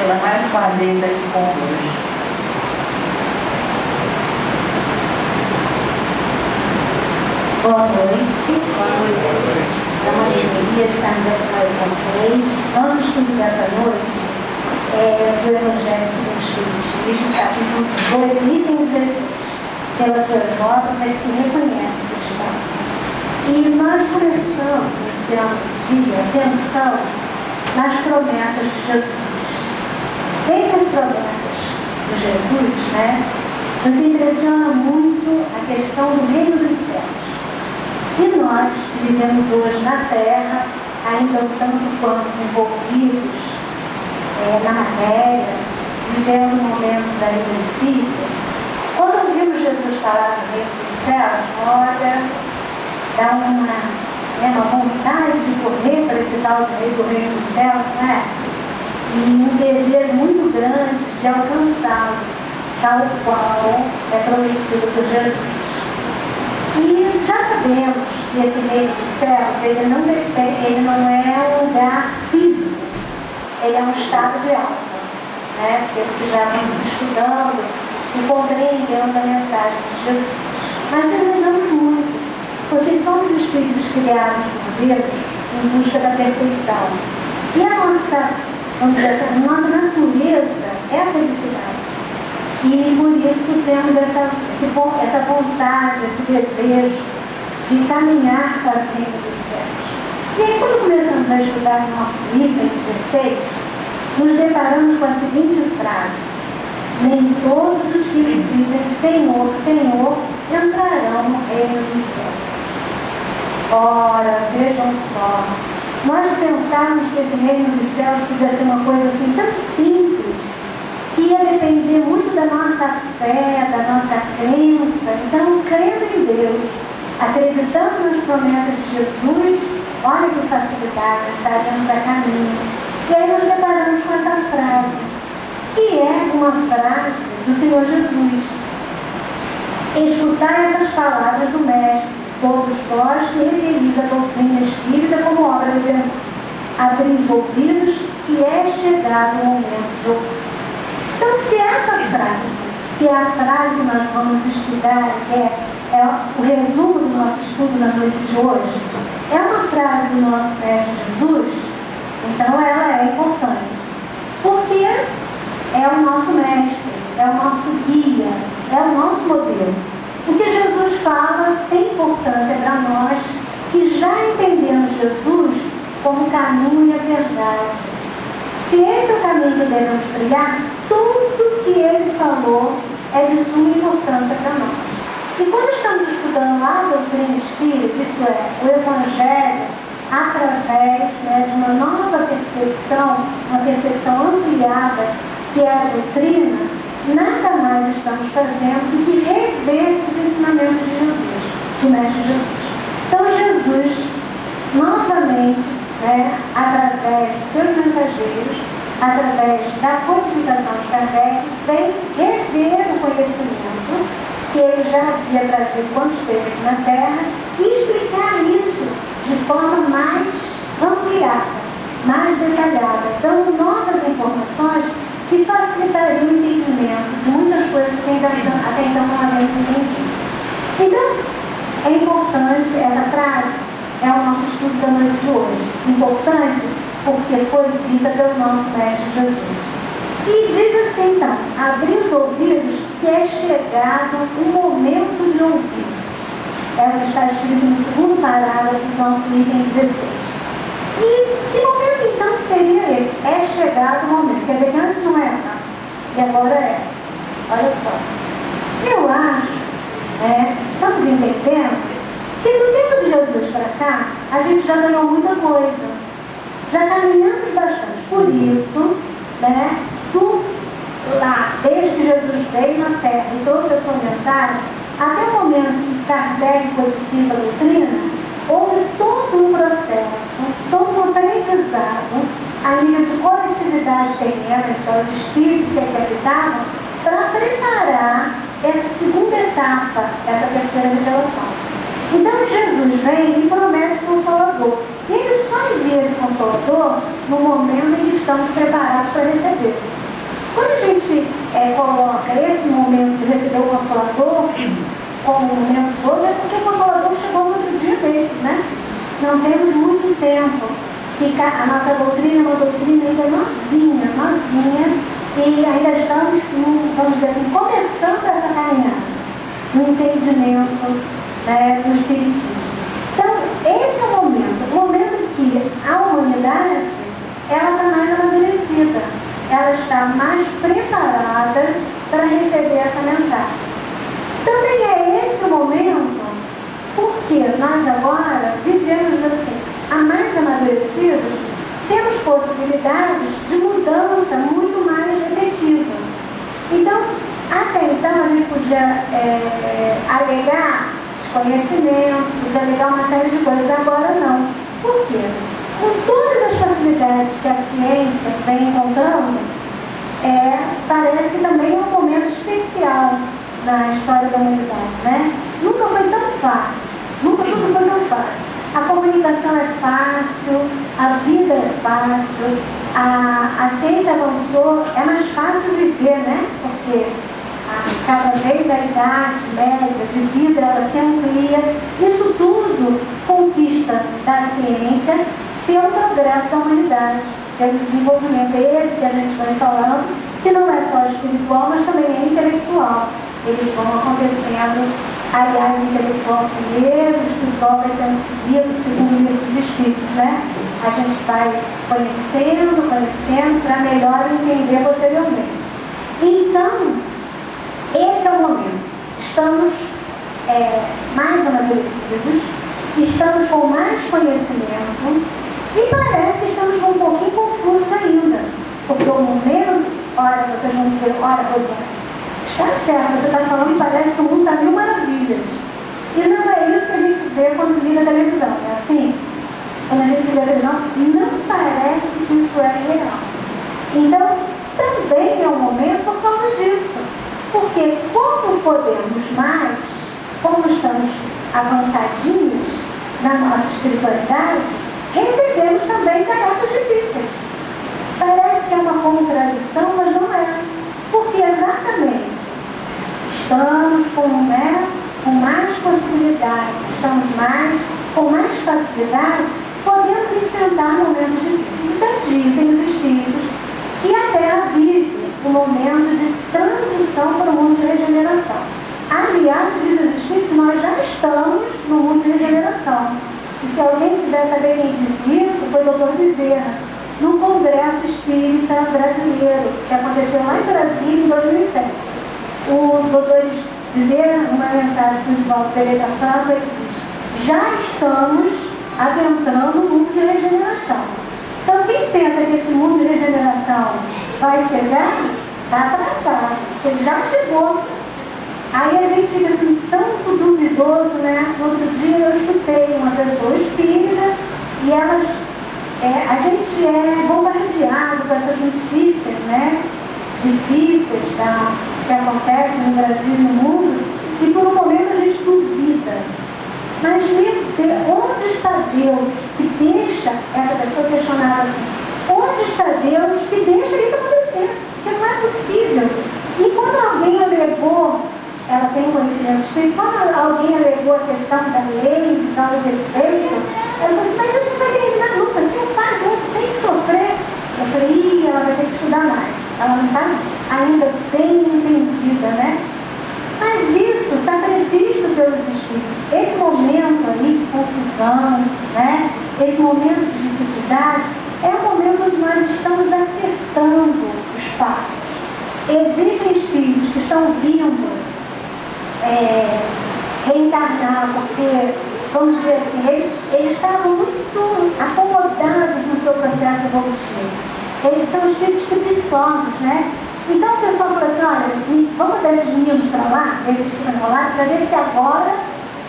pela mais uma vez aqui conosco. Boa noite. Boa noite. É uma alegria estarmos aqui mais uma vez. Nosso estudo dessa noite é do Evangelho segundo o Espiritismo, capítulo 18, item 16. Pelas suas notas é que se reconhece o cristão. E nós começamos esse ano de atenção nas promessas de Jesus. Dentre as promessas de Jesus, nos impressiona muito a questão do reino dos céus. E nós, que vivemos hoje na Terra, ainda tanto quanto envolvidos na matéria, vivendo momentos ainda difíceis, quando ouvimos Jesus falar do reino dos céus, olha, dá uma vontade de correr para esse tal do reino dos céus, e um desejo muito grande de alcançá-lo, tal qual é prometido por Jesus. E já sabemos que esse reino dos céus, ele não é um lugar físico, ele é um estado de alma, pelo que já vamos estudando e compreendendo a mensagem de Jesus. Mas desejamos muito, porque somos espíritos criados por Deus em busca da perfeição. E a nossa natureza é a felicidade. E por isso temos essa vontade, esse desejo de caminhar para o reino dos céus. E aí, quando começamos a estudar o nosso item 16, nos deparamos com a seguinte frase: nem todos os que lhe dizem Senhor, Senhor, entrarão no reino dos céus. Ora, vejam só, nós pensarmos que esse reino dos céus podia ser uma coisa assim tão simples, que ia depender muito da nossa fé, da nossa crença. Então, crendo em Deus, acreditando nas promessas de Jesus, olha que facilidade, estaremos a caminho. E aí nos deparamos com essa frase, que é uma frase do Senhor Jesus. Escutai essas palavras do Mestre, todos vós que revelis a doutrina espírita como obra de Deus. Abri os ouvidos, que é chegado o momento de ouvir. Então, se essa frase, que é a frase que nós vamos estudar, é o resumo do nosso estudo na noite de hoje, é uma frase do nosso Mestre Jesus, então ela é importante. Porque é o nosso Mestre, é o nosso guia, é o nosso modelo. O que Jesus fala tem importância para nós que já entendemos Jesus como o caminho e a verdade. Se esse é o caminho que devemos trilhar, tudo que ele falou é de suma importância para nós. E quando estamos estudando a doutrina espírita, isso é, o Evangelho, através de uma nova percepção, uma percepção ampliada, que é a doutrina, nada mais estamos fazendo do que rever os ensinamentos de Jesus, do Mestre Jesus. Então Jesus, novamente, através dos seus mensageiros, através da codificação de Kardec, vem rever o conhecimento que ele já havia trazido quando esteve aqui na Terra e explicar isso de forma mais ampliada, mais detalhada, dando novas informações que facilitariam o entendimento de muitas coisas que até então não havíamos entendido. Então, é importante essa frase. É o nosso estudo da noite de hoje. Importante porque foi dita pelo nosso Mestre Jesus. E diz assim, então, abrir os ouvidos, que é chegado o momento de ouvir. É o que está escrito no segundo parágrafo do nosso item 16. E que momento então seria esse? É chegado o momento. Quer dizer que antes não era, e agora é. Olha só. Eu acho, estamos entendendo, que do tempo de Jesus para cá, a gente já ganhou muita coisa. Já caminhamos bastante. Por isso, desde que Jesus veio na Terra e trouxe a sua mensagem, até o momento que Kardec codifica a doutrina, houve todo um processo, todo um aprendizado a nível de coletividade terrena, os espíritos que aqui habitavam, para preparar essa segunda etapa, essa terceira revelação. Então Jesus vem e promete o Consolador. E ele só envia esse Consolador no momento em que estamos preparados para receber. gente coloca esse momento de receber o Consolador como um momento de hoje, é porque o Consolador chegou no outro dia dele, né? Não temos muito tempo. A nossa doutrina é uma doutrina ainda novinha, e ainda estamos, vamos dizer assim, começando essa caminhada no entendimento do Espiritismo. Então, esse é o momento em que a humanidade ela está mais amadurecida, ela está mais preparada para receber essa mensagem. Também é esse o momento porque nós agora vivemos assim, a mais amadurecidos, temos possibilidades de mudança muito mais efetiva. Então, até então, a gente podia alegar desconhecimento, podia alegar uma série de coisas, agora não. Por quê? Com todas as facilidades que a ciência vem encontrando, parece que também é um momento especial na história da humanidade, né? Nunca foi tão fácil, nunca tudo foi tão fácil. A comunicação é fácil, a vida é fácil, a ciência avançou, é mais fácil viver, né? Porque cada vez a idade média de vida ela se amplia. Isso tudo conquista da ciência pelo progresso da humanidade, pelo desenvolvimento esse que a gente vai falando, que não é só espiritual, mas também é intelectual. Eles vão acontecendo, aliás, o intelectual primeiro, o espiritual vai sendo seguido segundo o livro dos Espíritos, né? A gente vai conhecendo, para melhor entender posteriormente. Então, esse é o momento. Estamos mais amadurecidos, estamos com mais conhecimento e parece que estamos um pouquinho confusos ainda. Porque o momento, ora, vocês vão dizer, ora, Rosana, está certo, você está falando e parece que o mundo está mil maravilhas. E não é isso que a gente vê quando liga a televisão, é assim? Quando a gente liga a televisão, não parece que isso é real. Então, também é um momento por causa disso. Porque como podemos mais, como estamos avançadinhos na nossa espiritualidade, recebemos também tarefas difíceis. Parece que é uma contradição, mas não é. Porque exatamente estamos com mais possibilidades, estamos com mais facilidade, podemos enfrentar momentos difíceis. Então dizem os Espíritos que a Terra vive um momento de transição para o mundo de regeneração. Aliás, dizem os Espíritos que nós já estamos no mundo de regeneração. E se alguém quiser saber quem disse isso, foi o Dr. Bezerra, no Congresso Espírita Brasileiro, que aconteceu lá em Brasília em 2007. O Dr. Bezerra, numa mensagem do Oswaldo Pereira Franco, ele diz: já estamos adentrando o mundo de regeneração. Então, quem pensa que esse mundo de regeneração vai chegar, está atrasado. Ele já chegou. Aí a gente fica assim, tanto duvidoso, né? No outro dia eu escutei uma pessoa espírita e a gente é bombardeado com essas notícias, né? Difíceis que acontecem no Brasil e no mundo, e por um momento a gente duvida. Mas onde está Deus que deixa essa pessoa questionar assim? Onde está Deus que deixa isso acontecer? Porque não é possível. E quando alguém alegou, ela tem um conhecimento espiritual, quando alguém alegou a questão da lei, de causa e efeito, ela falou assim, mas isso não vai terminar nunca. Se eu faço, eu tenho que sofrer. Eu falei, ela vai ter que estudar mais. Ela não está ainda bem entendida, né? Mas isso está previsto pelos Espíritos. Esse momento aí de confusão, né? Esse momento de dificuldade, é um momento onde nós estamos acertando os passos. Existem Espíritos que estão vindo reencarnar, porque, vamos dizer assim, eles estavam muito acomodados no seu processo evolutivo. Eles são espíritos preguiçosos, né? Então o pessoal fala assim, olha, vamos dar esses meninos para lá, esses que estão enrolados, para ver se agora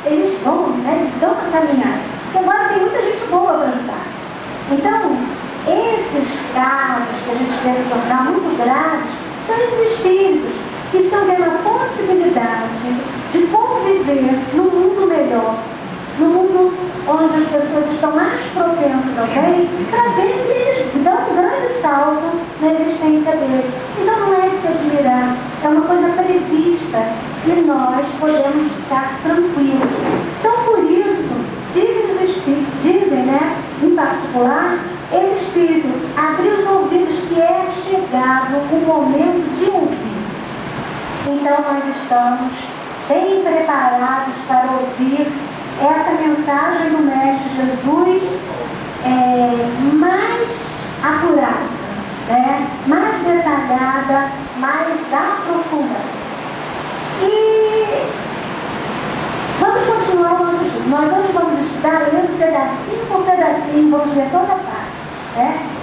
eles vão, né? Eles dão para caminhar. Porque agora tem muita gente boa para ajudar. Então, esses casos que a gente vê no jornal, muito graves, são esses espíritos que estão tendo a possibilidade de conviver num mundo melhor, num mundo onde as pessoas estão mais propensas ao bem, para ver se eles dão um grande salto na existência deles. Então não é de se admirar é uma coisa prevista e nós podemos ficar tranquilos. Então, por isso, dizem os Espíritos, em particular, esse Espírito abriu os ouvidos que é chegado o momento de ouvir. Então, nós estamos bem preparados para ouvir essa mensagem do Mestre Jesus mais apurada, mais detalhada, mais aprofundada. E vamos continuar o nosso estudo. Nós hoje vamos estudar lendo pedacinho por pedacinho, vamos ler toda a parte.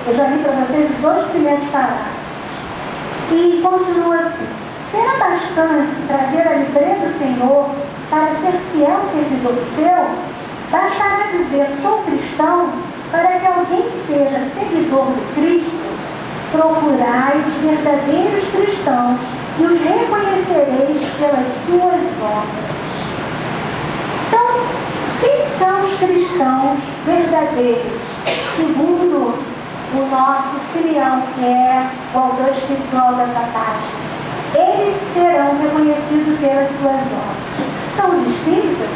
Eu já li para vocês os 2 primeiros parágrafos. E continua assim: será bastante trazer a livreira do Senhor para ser fiel servidor seu? Bastará dizer, sou cristão, para que alguém seja seguidor de Cristo? Procurai os verdadeiros cristãos e os reconhecereis pelas suas obras. Então, quem são os cristãos verdadeiros? Segundo o nosso Simeão, que é o autor espiritual dessa página, eles serão reconhecidos pelas suas obras. São os espíritas?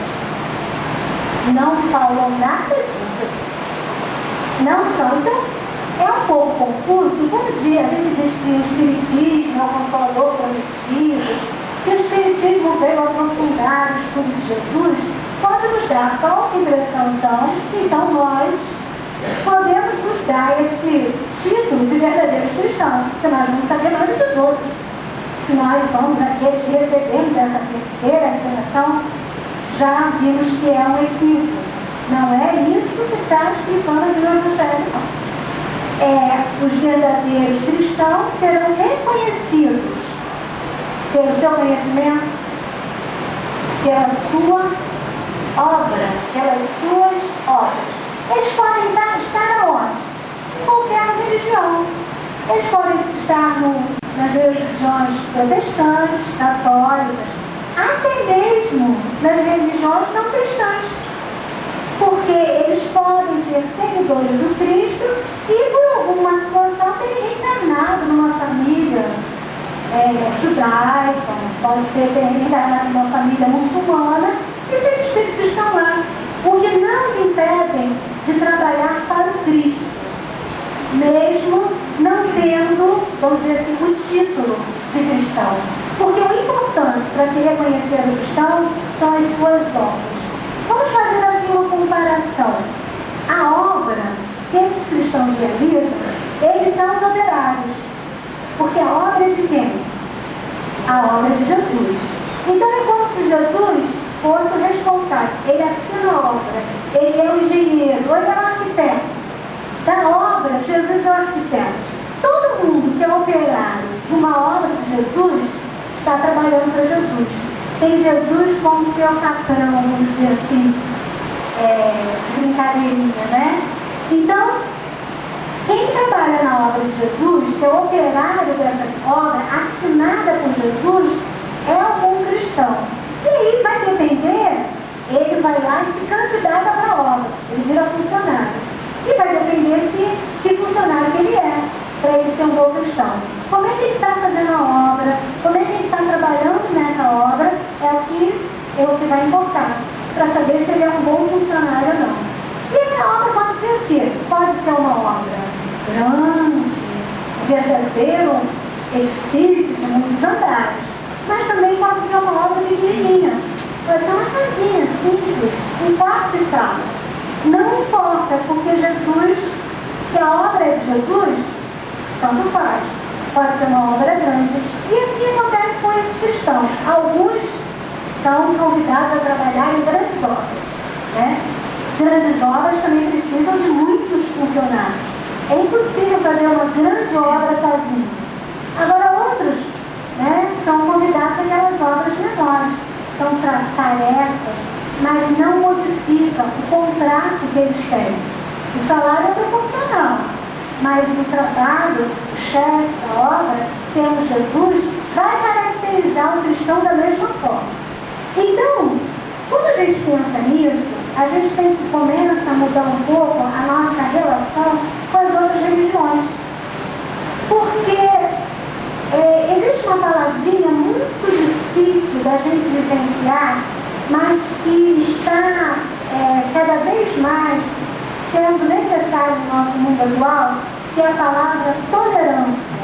Não falam nada disso. Não são. Então, é um pouco confuso. Um dia a gente diz que o Espiritismo é o Consolador prometido, que o Espiritismo veio aprofundar o estudo de Jesus. Pode nos dar falsa impressão, então nós podemos nos dar esse título de verdadeiros cristãos, porque nós não sabemos nada dos outros. Se nós somos aqueles que recebemos essa terceira encarnação, já vimos que é um equívoco. Não é isso que está explicando aqui no Evangelho, não. Os verdadeiros cristãos serão reconhecidos pelo seu conhecimento, pela sua obra, pelas suas obras. Eles podem estar aonde? Em qualquer religião. Eles podem estar nas religiões protestantes, católicas, até mesmo nas religiões não cristãs. Porque eles podem ser seguidores do Cristo e, por alguma situação, terem reencarnado numa família judaica, pode ter reencarnado numa família muçulmana e ser espíritos estão lá. O que não os impedem de trabalhar para o Cristo, mesmo não tendo, vamos dizer assim, o título de cristão. Porque o importante para se reconhecer o cristão são as suas obras. Vamos fazer assim uma comparação. A obra que esses cristãos realizam, eles são os operários. Porque a obra é de quem? A obra é de Jesus. Então é como se Jesus fosse o responsável. Ele assina a obra. Ele é o engenheiro, ele é o arquiteto. Da obra, Jesus é o arquiteto. Todo mundo que é operário de uma obra de Jesus está trabalhando para Jesus. Tem Jesus como seu patrão, vamos dizer assim, de brincadeirinha, Então, quem trabalha na obra de Jesus, que é o operário dessa obra, assinada por Jesus, é algum cristão. E aí vai depender, ele vai lá e se candidata para a obra, ele vira funcionário. E vai depender que funcionário que ele é, para ele ser um bom cristão. Como é que ele está fazendo a obra, como é que ele está trabalhando nessa obra, é o que vai importar, para saber se ele é um bom funcionário ou não. E essa obra pode ser o quê? Pode ser uma obra grande, verdadeiro edifício de muitos andares, mas também pode ser uma obra pequenininha, pode ser uma casinha simples, um quarto de sala. Não importa, porque Jesus, se a obra é de Jesus, tanto faz. Pode ser uma obra grande. E assim acontece com esses cristãos. Alguns são convidados a trabalhar em grandes obras. Grandes obras também precisam de muitos funcionários. É impossível fazer uma grande obra sozinho. Agora outros são convidados a aquelas obras menores. São tarefas, mas não modificam o contrato que eles têm. O salário é proporcional, mas o trabalho, o chefe da obra, sendo Jesus, vai caracterizar o cristão da mesma forma. Então, quando a gente pensa nisso, a gente tem que começar a mudar um pouco a nossa relação com as outras religiões. Porque Existe uma palavrinha muito difícil da gente vivenciar, mas que está cada vez mais sendo necessário no nosso mundo atual, que é a palavra tolerância.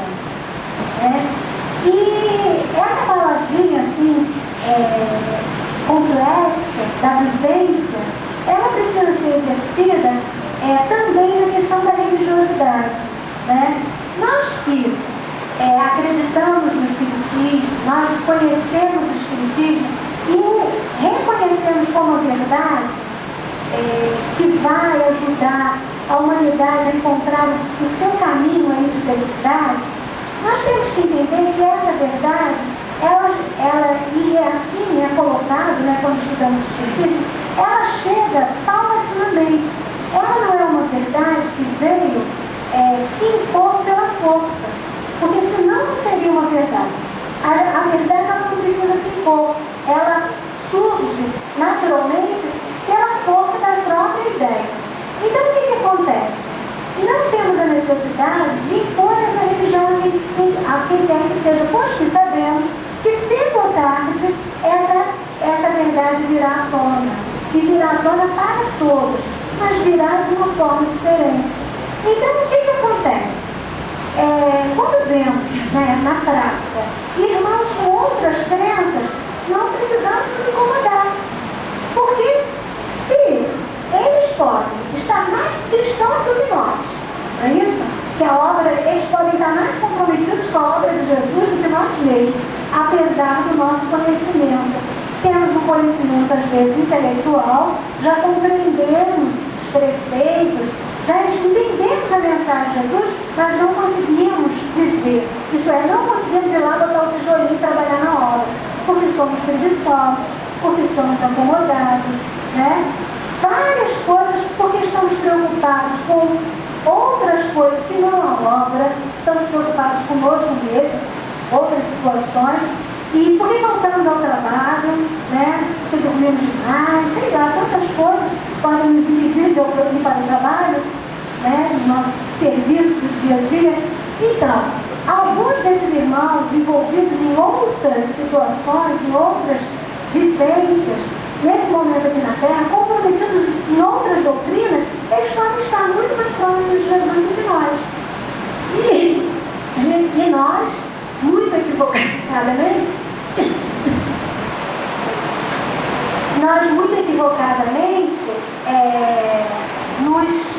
E essa palavrinha assim, complexa da vivência, ela precisa ser exercida também na questão da religiosidade. Nós que acreditamos no Espiritismo, nós conhecemos o Espiritismo e o reconhecemos como verdade, que vai ajudar a humanidade a encontrar o seu caminho aí de felicidade, nós temos que entender que essa verdade, e assim é colocado, quando estudamos o Espiritismo, ela chega paulatinamente. Ela não é uma verdade que veio se impor pela força, porque senão não seria uma verdade. A verdade ela não precisa se impor, ela surge naturalmente pela força da própria ideia. Então o que acontece? Não temos a necessidade de impor essa religião a quem quer que seja, pois que sabemos que cedo ou tarde essa verdade virá à tona, e virá à tona para todos, mas virá de uma forma diferente. Então o que acontece? Quando vemos, na prática, irmãos com outras crenças, não precisamos nos incomodar. Porque se eles podem estar mais cristãos do que nós, não é isso? Que a obra, eles podem estar mais comprometidos com a obra de Jesus do que nós mesmos, apesar do nosso conhecimento. Temos um conhecimento, às vezes, intelectual, já compreendemos os preceitos, já entendemos a mensagem de Jesus, mas não conseguimos viver. Isso é, não conseguimos ir lá botar o tijolinho e trabalhar na obra, porque somos preguiçosos, porque somos acomodados, várias coisas, porque estamos preocupados com outras coisas que não a obra, estamos preocupados conosco mesmo, outras situações, e porque voltamos ao trabalho, porque dormimos demais, sei lá, tantas coisas podem nos impedir de ir para o trabalho, no nosso serviço do dia a dia. Então, alguns desses irmãos envolvidos em outras situações, em outras vivências, nesse momento aqui na Terra, comprometidos em outras doutrinas, eles podem estar muito mais próximos de Jesus do que nós. E nós, muito equivocadamente, nos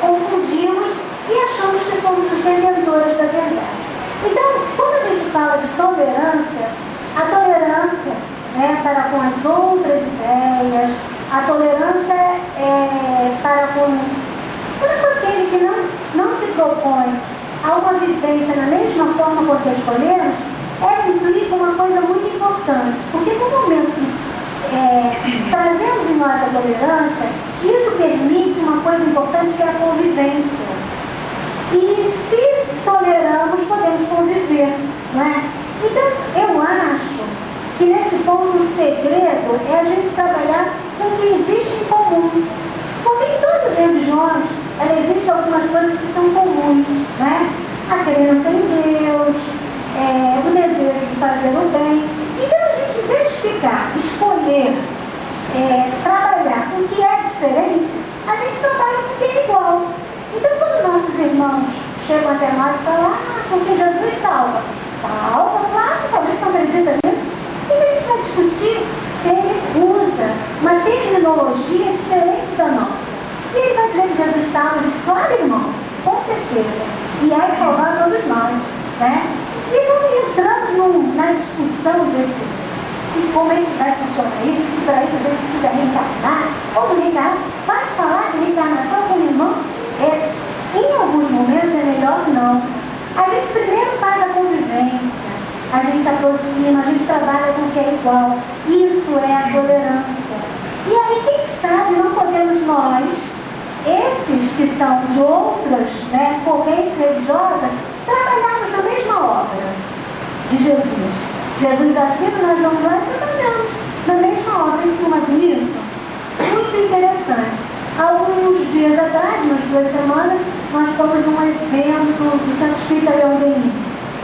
confundimos e achamos que somos os detentores da verdade. Então, quando a gente fala de tolerância, a tolerância para com as outras ideias, a tolerância para com aquele que não se propõe a uma vivência na mesma forma quanto escolhemos, ela implica uma coisa muito importante, porque no momento que trazemos em nós a tolerância, isso permite uma coisa importante que é a convivência. E se toleramos, podemos conviver, não é? Então, eu acho que nesse ponto o segredo é a gente trabalhar com o que existe em comum. Porque em todas as religiões, existem algumas coisas que são comuns, não é? A crença em Deus, o desejo de fazer o bem. Então a gente, em vez de escolher, trabalhar com o que é diferente, a gente trabalha com o que é igual. Então quando nossos irmãos chegam até nós e falam, porque Jesus salva. Salva, claro, se alguém não acredita nisso. E a gente vai discutir se ele usa uma terminologia diferente da nossa. E ele vai dizer que Jesus salva, a gente, claro, irmão, com certeza. E aí salvar todos nós, E não entramos na discussão como é que vai funcionar isso, se para isso a gente precisa reencarnar, ou reencarnar. Vai falar de reencarnação com o irmão? Em alguns momentos é melhor não. A gente primeiro faz a convivência, a gente aproxima, a gente trabalha com o que é igual. Isso é a tolerância. E aí, quem sabe, não podemos nós, esses que são de outras correntes religiosas, trabalharmos na mesma obra de Jesus. Jesus assina, nós vamos lá e trabalhamos na mesma obra. Isso não é bonito? Muito interessante. Alguns dias atrás, umas 2 semanas, nós fomos num evento do Santo Espírita Leão Denis.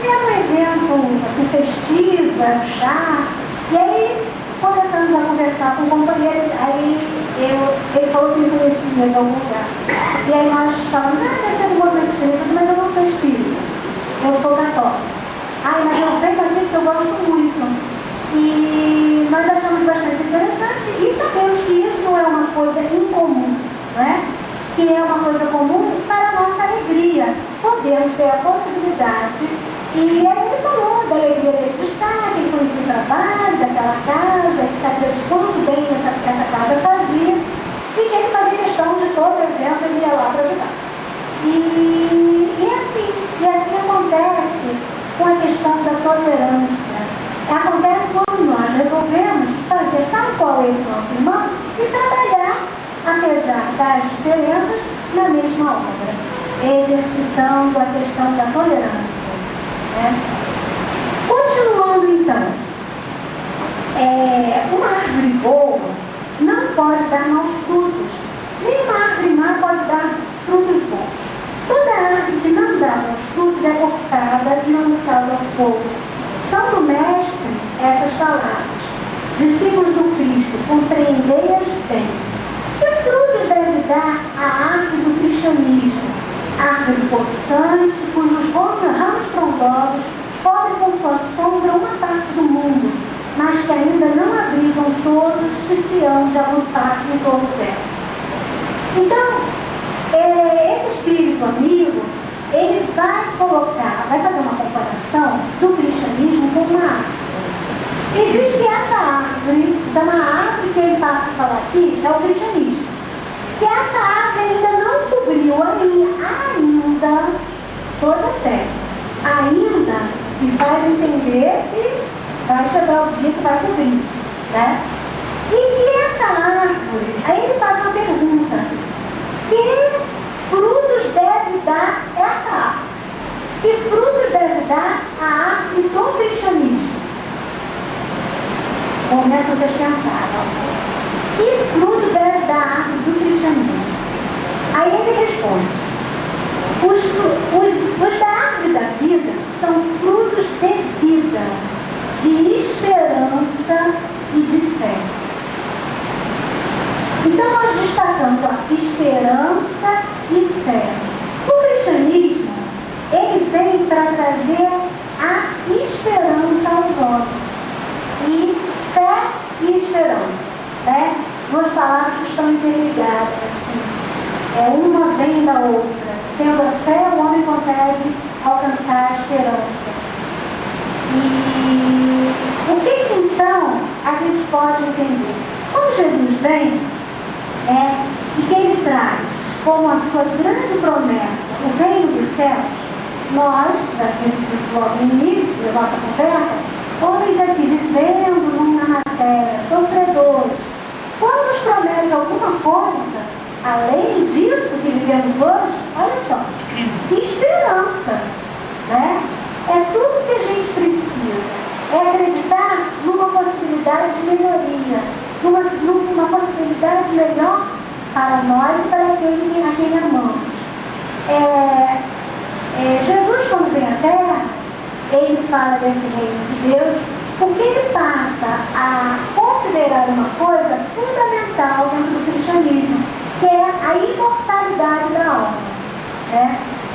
Era um evento assim, festivo, era um chá. E aí começamos a conversar com o companheiro. Aí ele falou que me conhecia de algum lugar. E aí nós falamos, deve ser um movimento espírita, mas eu não sou espírita, eu sou católica. Mas eu venho aqui porque eu gosto muito. E nós achamos bastante interessante e sabemos que isso não é uma coisa incomum, né? Que é uma coisa comum para a nossa alegria. Podemos ter a possibilidade. E aí ele falou da alegria dele de estar, que ele conhecia o trabalho daquela casa, que sabia de quanto bem essa casa fazia, e que ele fazia questão de todo evento ele ia lá para ajudar. E assim acontece com a questão da tolerância. Acontece quando nós resolvemos fazer tal qual esse nosso irmão e trabalhar, apesar das diferenças, na mesma obra, exercitando a questão da tolerância. Continuando então, uma árvore boa não pode dar maus frutos, nem uma árvore má pode dar frutos bons. Toda árvore que não dá maus frutos é cortada e lançada ao fogo. São do Mestre essas palavras: discípulos do Cristo, compreendei-as bem. Que frutos deve dar a árvore do cristianismo? Árvore possante, cujos ramos frondosos cobrem com sua sombra uma parte do mundo, mas que ainda não abrigam todos que se hão de alutar em torno dela. Então, esse espírito amigo, ele vai fazer uma comparação do cristianismo com uma árvore. E diz que essa árvore, então a árvore que ele passa a falar aqui, é o cristianismo. Que essa árvore ainda não cobriu ainda toda a terra. Ainda, e faz entender que vai chegar o dia que vai cobrir, né? E que essa árvore, aí ele faz uma pergunta: que frutos deve dar essa árvore? Que frutos deve dar a árvore do cristianismo? No momento vocês pensaram, que fruto deve dar a árvore do cristianismo? Aí ele responde: os da árvore da vida são frutos de vida, de esperança e de fé. Então nós destacamos esperança e fé. O cristianismo, ele vem para trazer a esperança aos homens. E fé e esperança, né? Duas palavras que estão interligadas, assim. Uma vem da outra. Tendo a fé, o homem consegue alcançar a esperança. E o que então a gente pode entender? Quando Jesus vem, e que ele traz como a sua grande promessa o reino dos céus, nós, já vimos isso logo no início da nossa conversa, homens aqui vivendo numa matéria, sofredores, quando nos promete alguma coisa, além disso que vivemos hoje, olha só, que esperança, né? É tudo que a gente precisa, é acreditar numa possibilidade de melhoria, numa possibilidade melhor para nós e para aquele a quem amamos. Jesus, quando vem à Terra, ele fala desse reino de Deus, porque ele passa a considerar uma coisa fundamental dentro do cristianismo, que é a imortalidade da alma.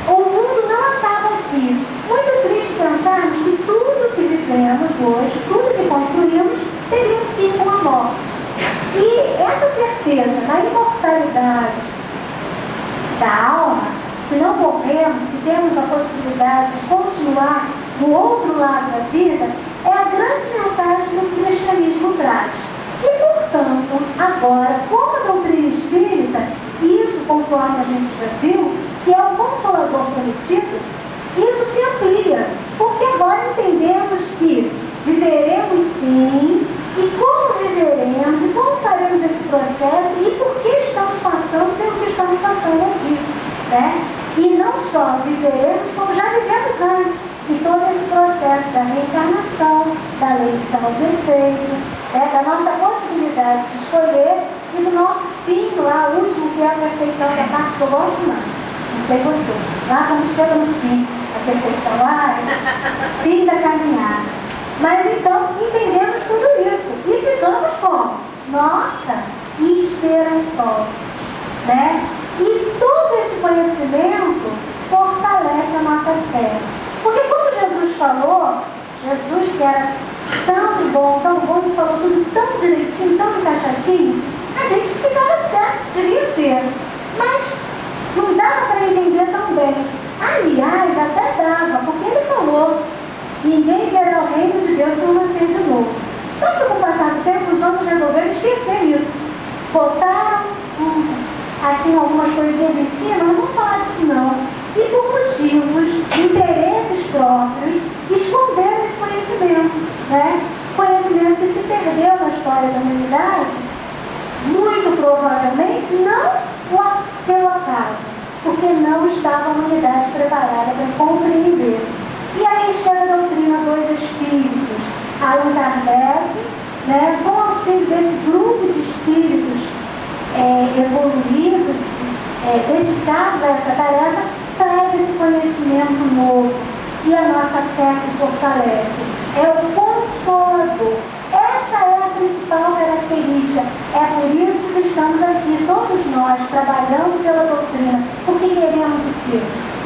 O mundo não acaba aqui. Muito triste pensarmos que tudo que vivemos hoje, tudo que construímos, teria um fim com a morte. E essa certeza da imortalidade da alma, que não morremos, que temos a possibilidade de continuar no outro lado da vida, é a grande mensagem que o cristianismo traz. E, portanto, agora, como a doutrina espírita, isso, conforme a gente já viu, que é o consolador prometido, isso se amplia, porque agora entendemos que viveremos sim, e como viveremos, e como faremos esse processo, e por que estamos passando pelo que estamos passando aqui, né? E não só viveremos, como já vivemos antes, e todo esse processo da reencarnação, da lei de causa e efeito, da nossa possibilidade de escolher, e do nosso fim lá, o último, que é a perfeição, que é a parte que eu gosto mais. Não sei você. Lá quando chega no fim, a perfeição, fim da caminhada. Mas então entendemos tudo isso e ficamos como? Nossa, esperançosos, né? E todo esse conhecimento fortalece a nossa fé. Porque como Jesus falou, Jesus que era tão bom e falou tudo tão direitinho, tão encaixadinho, a gente ficava certo, devia ser. Mas não dava para entender tão bem. Aliás, até dava, porque ele falou: ninguém verá o reino de Deus se não nascer de novo. Só que com o passar do tempo, os homens resolveram esquecer isso. Botaram assim algumas coisinhas em cima, não vou falar disso não. E por motivos, interesses próprios, esconderam esse conhecimento, né? Conhecimento que se perdeu na história da humanidade, muito provavelmente não pelo acaso, porque não estava a humanidade preparada para compreender. E aí chega a doutrina dos espíritos. Allan Kardec, né, com o auxílio desse grupo de espíritos evoluídos, dedicados a essa tarefa, traz esse conhecimento novo e a nossa fé se fortalece. É o consolador. Essa é a principal característica. É por isso que estamos aqui, todos nós, trabalhando pela doutrina, porque queremos o quê?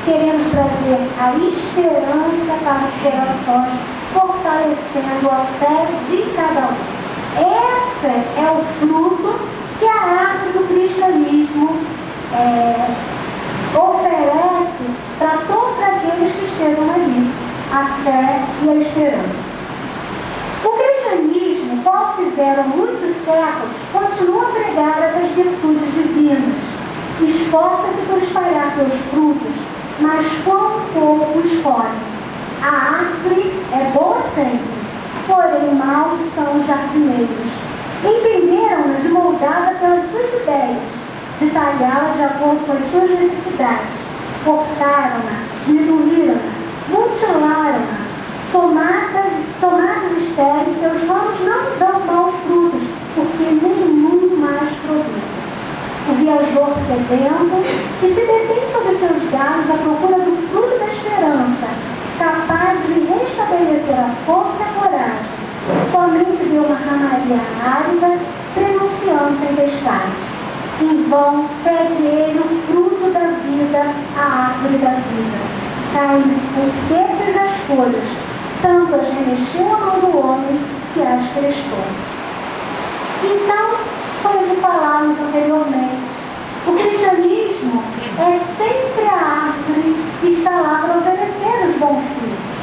Queremos trazer a esperança para as gerações, fortalecendo a fé de cada um. Esse é o fruto que a árvore do cristianismo oferece para todos aqueles que chegam ali, a fé e a esperança. O cristianismo, qual fizeram muitos séculos, continua a pregar essas virtudes divinas. Esforça-se por espalhar seus frutos, mas quão poucos colhem. A árvore é boa sempre, porém maus são os jardineiros. Entenderam-na de moldada pelas suas ideias, de talhá-la de acordo com as suas necessidades. Cortaram-na, diminuíram-na, mutilaram-na. Tomadas estéreis, seus ramos não dão maus frutos, porque nenhum mais produzem. O viajor sedento, que se detém sobre seus galhos à procura do fruto da esperança, capaz de lhe restabelecer a força e a coragem, somente vê uma ramaria árida, prenunciando tempestade. Em vão pede ele o fruto da vida, a árvore da vida. Caindo por secas as folhas, tanto as remexeu a mão do homem que as crestou. Então, foi o que falávamos anteriormente. O cristianismo é sempre a árvore que está lá para oferecer os bons frutos.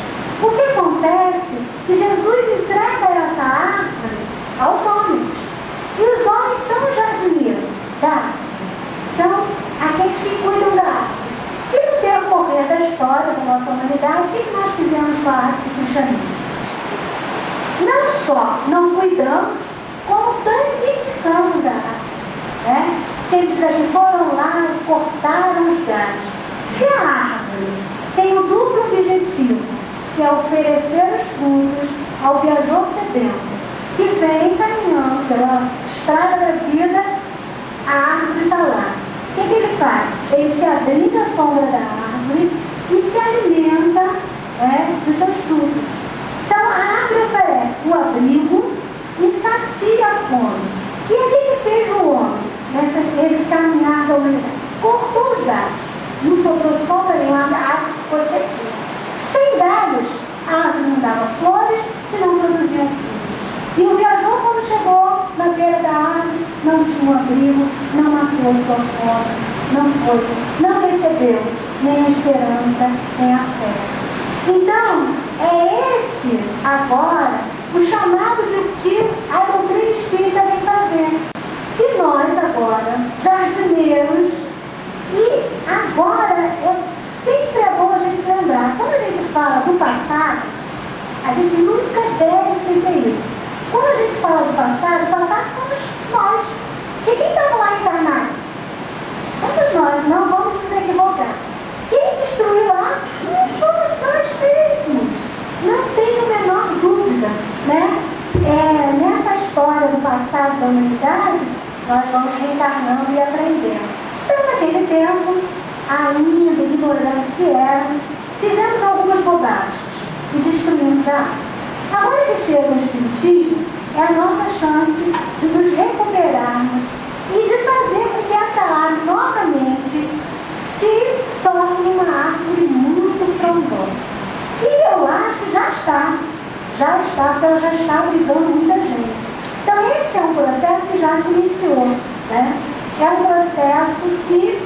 O que acontece é que Jesus entrega essa árvore aos homens. E os homens são os jardineiros da árvore. São aqueles que cuidam da árvore. E no decorrer da história da nossa humanidade, o que nós fizemos com a árvore do cristianismo? Não só não cuidamos, como danificamos a árvore. Né? Eles aqui foram lá e cortaram os galhos. Se a árvore tem o duplo objetivo, que é oferecer os frutos ao viajor sedento, que vem caminhando pela estrada da vida, a árvore está lá. O que ele faz? Ele se abriga à sombra da árvore e se alimenta dos seus frutos. Então a árvore oferece o abrigo e sacia a fome. E o que fez o homem nesse caminhar da humanidade? Cortou os galhos. Não sobrou sombra nenhuma, a árvore ficou seca. Sem galhos, a árvore não dava flores e não produzia frutos. E o viajor, quando chegou na beira da árvore, não tinha um abrigo, não matou sua fome, não recebeu nem a esperança, nem a fé. Então, é esse agora o chamado que a doutrina espírita vem fazendo. Que nós agora, jardineiros, e agora sempre é bom a gente lembrar, quando a gente fala do passado, a gente nunca deve esquecer isso. Quando a gente fala do passado somos nós. E quem estava lá encarnado? Somos nós, não vamos nos equivocar. Quem destruiu lá? Somos nós mesmos. Não tenho a menor dúvida, né? Nessa história do passado da humanidade, nós vamos reencarnando e aprendendo. Então, naquele tempo, ainda ignorantes que éramos, fizemos algumas bobagens e destruímos a arte. Agora que chega o Espiritismo, é a nossa chance de nos recuperarmos e de fazer com que essa árvore novamente se torne uma árvore muito frondosa. E eu acho que já está, porque ela já está abrigando muita gente. Então esse é um processo que já se iniciou, né? É um processo que,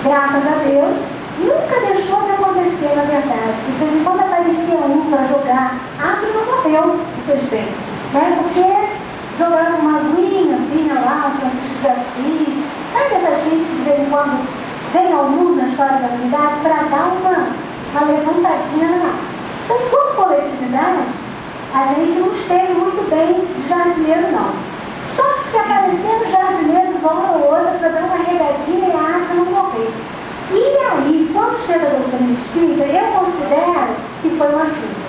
graças a Deus, nunca deixou de acontecer, na verdade. De vez em quando aparecia um para jogar, que não morreu, vocês veem, né? Porque jogaram uma aguinha, vinha lá, o Francisco de Assis. Sabe essa gente que de vez em quando vem ao mundo na história da humanidade para dar uma levantadinha na arte? Então, como coletividade, a gente não esteve muito bem de jardineiro, não. Sorte que apareceram jardineiros uma ou outra para dar uma regadinha e a árvore não morrer. E aí, quando chega a doutrina espírita, eu considero que foi uma chuva.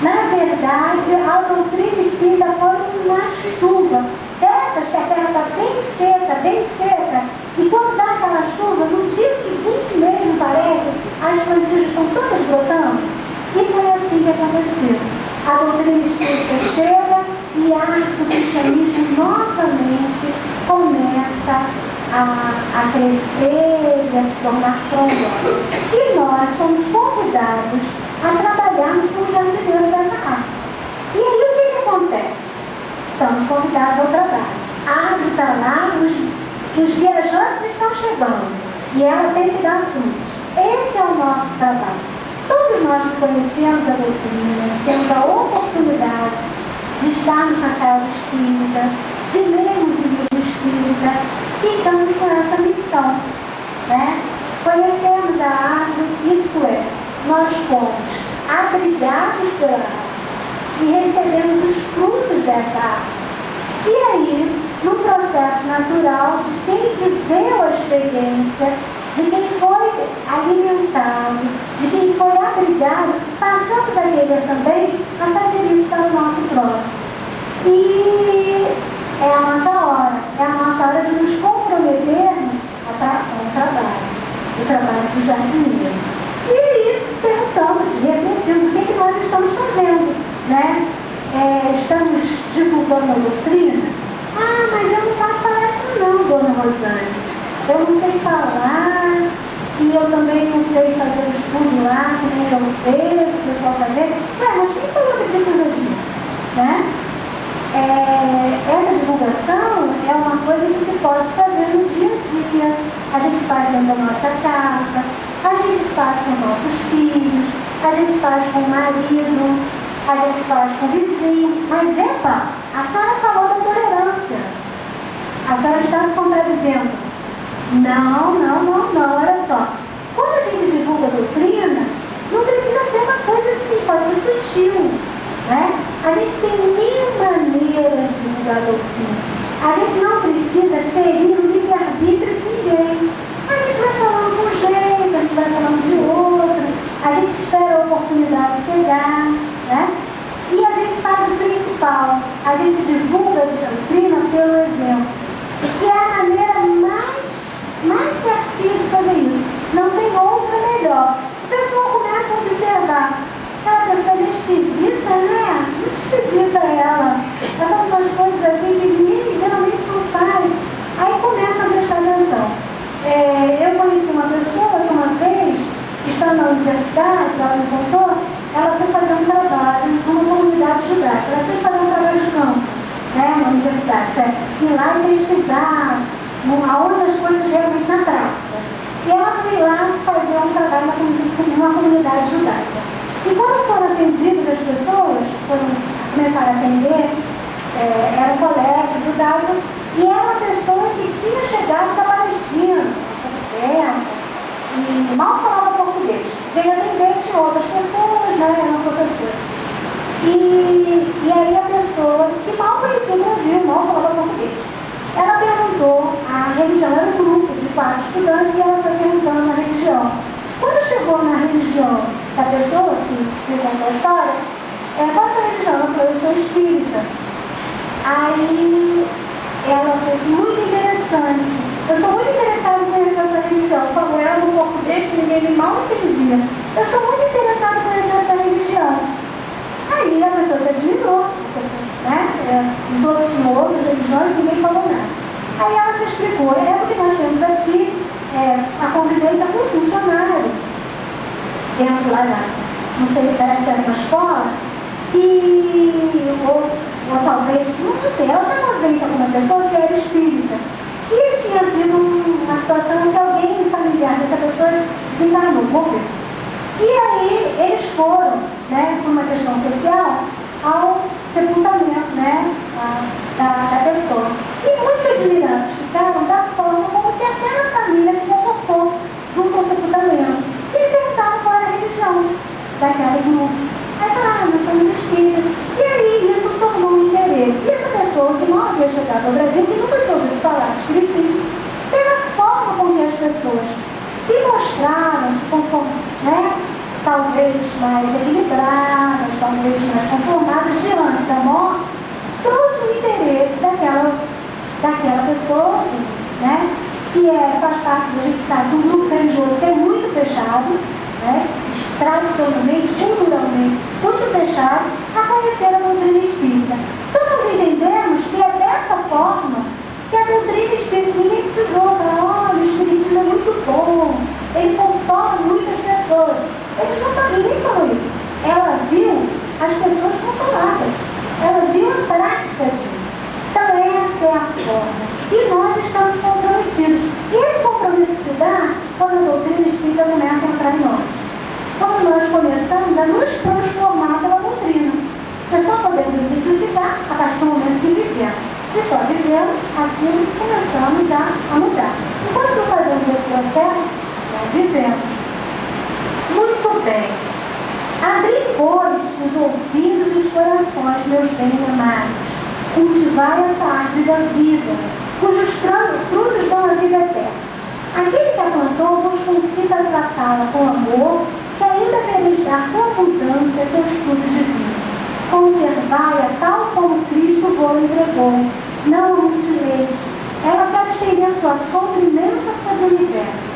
Na verdade, a doutrina espírita foi uma chuva. Dessas que a terra está bem seca, e quando dá aquela chuva, no dia seguinte mesmo, parece, as plantinhas estão todas brotando. E foi assim que aconteceu. A doutrina espírita chega e a arte do cristianismo novamente começa a crescer e a se tornar frondosa. E nós somos convidados a trabalharmos como jardineiros dessa arte. E aí o que acontece? Estamos convidados ao trabalho. A árvore está lá, os viajantes estão chegando e ela tem que dar frutos. Esse é o nosso trabalho. Todos nós que conhecemos a doutrina, temos a oportunidade de estarmos na casa espírita, de lermos o livro espírita, e estamos com essa missão, né? Conhecemos a árvore, isso é, nós fomos abrigados pela árvore e recebemos os frutos dessa árvore. E aí, no processo natural de quem viveu a experiência, de quem foi alimentado, de quem foi abrigado, passamos a querer também a fazer isso para o nosso próximo. E é a nossa hora de nos comprometermos o trabalho do jardineiro. E aí perguntamos, refletimos, o que nós estamos fazendo, né? Estamos divulgando a doutrina? Mas eu não faço palestra não, dona Rosane. Eu não sei falar, e eu também não sei fazer o estudo lá, que nem eu vejo o pessoal fazer. Mas quem falou que precisa disso? Né? Essa divulgação é uma coisa que se pode fazer no dia a dia. A gente faz dentro da nossa casa, a gente faz com nossos filhos, a gente faz com o marido, a gente faz com o vizinho. Mas, a senhora falou da tolerância. A senhora está se contradizendo. Não, olha só. Quando a gente divulga a doutrina, não precisa ser uma coisa assim, pode ser sutil, né? A gente tem mil maneiras de divulgar a doutrina. A gente não precisa ferir o livre-arbítrio de ninguém. A gente vai falando de um jeito, a gente vai falando de outro, a gente espera a oportunidade chegar, né? E a gente faz o principal, a gente divulga a doutrina pelo exemplo, que é a maneira mais certinha de fazer isso. Não tem outra melhor. A pessoa começa a observar. Aquela pessoa é esquisita, né? Muito esquisita ela. Ela faz umas coisas assim que ninguém geralmente não faz. Aí começa a prestar atenção. Eu conheci uma pessoa que uma vez, estando na universidade, ela me contou, ela foi fazer um trabalho numa comunidade judaica. Ela tinha que fazer um trabalho de campo, né? Na universidade. Ir lá e pesquisar aonde as coisas realmente na prática. E ela foi lá fazer um trabalho numa comunidade judaica. E quando foram atendidas as pessoas, começaram a atender, era um colégio judaico, e era uma pessoa que tinha chegado da Palestina, e mal falava português. Veio atender, tinha outras pessoas, né, eram professores. E aí a pessoa que mal conhecia o Brasil, mal falava português, ela perguntou a religião, era um grupo de 4 estudantes, e ela foi perguntando a religião. Quando chegou na religião da pessoa que contou a história, qual a sua religião? Ela falou, eu sou espírita. Aí ela falou, muito interessante. Eu estou muito interessada em conhecer essa religião. Falou ela no português que ninguém mal entendia. eu estou muito interessada em conhecer a sua religião. Aí a pessoa se admirou, né? Os outros tinham outras religiões, ninguém falou nada. Aí ela se explicou, porque nós temos aqui a convivência com o funcionário dentro lá, não sei, parece que era uma escola, ou talvez, não sei, ela tinha convivência com uma pessoa que era espírita. E tinha havido uma situação em que alguém familiar dessa pessoa se enganou, morreu. E aí eles foram, né, por uma questão social, ao sepultamento, né, da pessoa. E muitos admirantes ficaram da forma como que até a família se comportou junto ao sepultamento. E perguntaram qual era a religião daquela grupo. Aí falaram, nós somos espíritas. E aí isso tornou um interesse. E essa pessoa que não havia chegado ao Brasil, que nunca tinha ouvido falar de espiritismo, pela forma com que as pessoas se mostraram, se conformaram, né? Talvez mais equilibradas, talvez mais conformadas diante da morte, trouxe o interesse daquela pessoa, né? Que faz parte, a gente sabe, do grupo religioso que é muito fechado, né? Tradicionalmente, culturalmente, muito fechado, a conhecer a doutrina espírita. Então nós entendemos que é dessa forma que a doutrina espírita, ninguém precisou falar, olha, o espiritismo é muito bom, ele consola muitas pessoas. Eles não sabiam, ninguém falou isso. Ela viu as pessoas consoladas. Ela viu a prática disso. Então essa é a forma. E nós estamos comprometidos. E esse compromisso se dá quando a doutrina espírita começa a entrar em nós. Quando nós começamos a nos transformar pela doutrina. Nós só podemos exemplificar a partir do momento que vivemos. E só vivemos aquilo que começamos a mudar. Enquanto fazemos esse processo, nós vivemos. Muito bem. Abri, pois, os ouvidos e os corações, meus bem-amados. Cultivai essa árvore da vida, cujos frutos dão a vida eterna. Aquele que a plantou, vos concita tratá-la com amor, que ainda quereis dar com abundância seus frutos de vida. Conservai-a tal como Cristo vos entregou. Não a mutileis. Ela quer estender sua sombra imensa sobre o universo.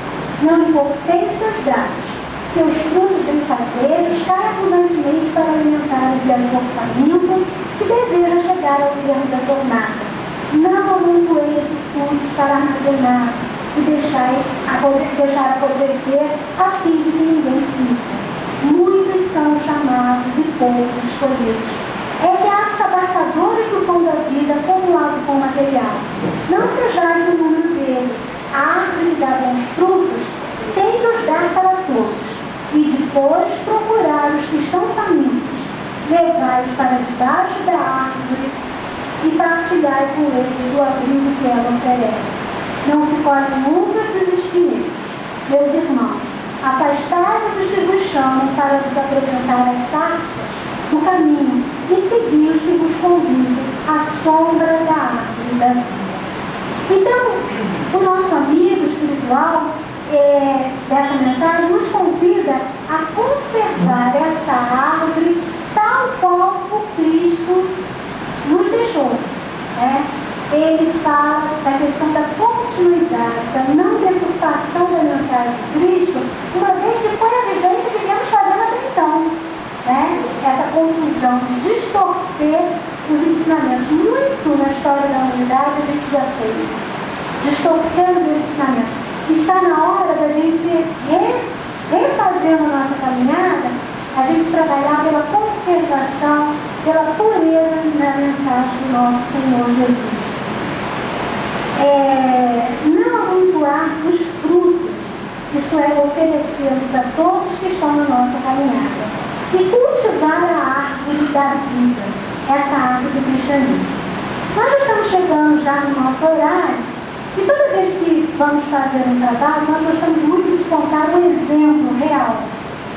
Não lhe cortei os seus galhos. Seus frutos benfazejos caem abundantemente para alimentar o viajor faminto que deseja chegar ao termo da jornada. Não amontoei esses frutos para armazenar e deixar apodrecer a fim de que ninguém sirva. Muitos são chamados e poucos escolhidos. É que há abarcadores do pão da vida acumulado com material. Não sejais do número deles. A árvore que dá bons frutos tem de os dar para todos. E depois procurar os que estão famintos, levai-os para debaixo da árvore e partilhai com eles do abrigo que ela oferece. Não se colhem uvas dos espinheiros. Meus irmãos, afastai-vos dos que vos chamam para vos apresentar as sarças do caminho e segui os que vos conduzem à sombra da árvore da vida. Então, o nosso amigo espiritual dessa mensagem nos convida a conservar essa árvore tal qual o Cristo nos deixou. Né? Ele fala da questão da continuidade, da não deturpação da mensagem de Cristo, uma vez que foi a vivência que viemos fazendo até então. Né? Essa confusão de distorcer os ensinamentos. Muito na história da humanidade a gente já fez. Distorcendo os ensinamentos. Está na hora da gente refazer a nossa caminhada, a gente trabalhar pela conservação, pela pureza na mensagem do nosso Senhor Jesus. Não amontoar os frutos, isso é, oferecê-los a todos que estão na nossa caminhada. E cultivar a árvore da vida, essa árvore do cristianismo. Nós já estamos chegando já no nosso horário. E toda vez que vamos fazer um trabalho, nós gostamos muito de contar um exemplo real.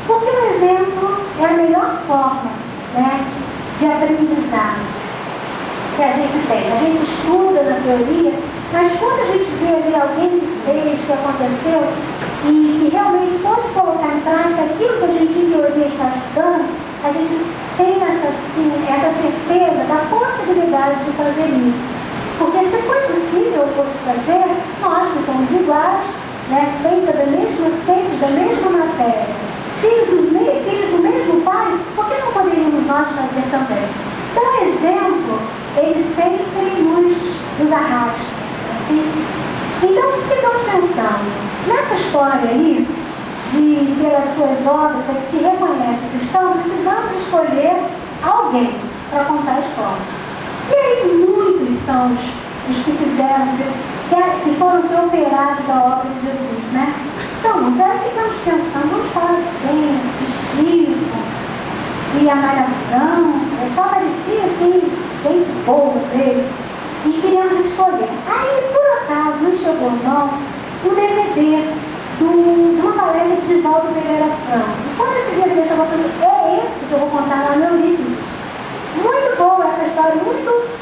Porque o exemplo é a melhor forma, né, de aprendizado que a gente tem. A gente estuda na teoria, mas quando a gente vê ali alguém que fez, que aconteceu, e que realmente pode colocar em prática aquilo que a gente em teoria está estudando, a gente tem essa certeza da possibilidade de fazer isso. Porque se foi possível outros fazer, nós que somos iguais, né, feitos da mesma matéria, filhos nós fazer também. Então, o exemplo, ele sempre nos arrasta. Assim. Então, ficamos pensando, nessa história aí, de pelas suas obras, que se reconhece cristão, precisamos escolher alguém para contar a história. E aí, muitos são os que fizeram, que foram ser operados da obra de Jesus, né? São muitos. Aí ficamos pensando, vamos falar de quem? De Chico, de Amália Franco, só parecia assim, gente boa dele. E queríamos escolher. Aí, por acaso, nos chegou não um DVD de uma palestra de Divaldo Pereira Franco. E quando esse DVD chegou para mim, é esse que eu vou contar lá no meu livro. Muito boa essa história,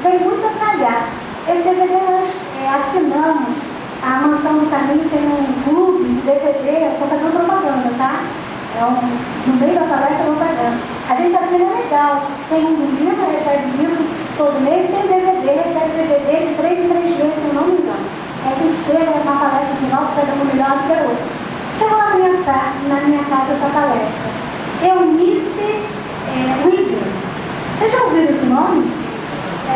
vem muito a calhar. Esse DVD nós assinamos. A Mansão do Caminho tem um clube de DVD, estou fazendo propaganda, tá? No meio da palestra, propaganda. A gente assina legal. Tem um livro, recebe livro todo mês, tem DVD, recebe DVD de 3 em 3 vezes, se eu não me engano. Aí a gente chega na palestra de volta, cada um melhor do que a outra. Chegou na minha casa essa palestra. Eunice Wigger. Vocês já ouviram esse nome?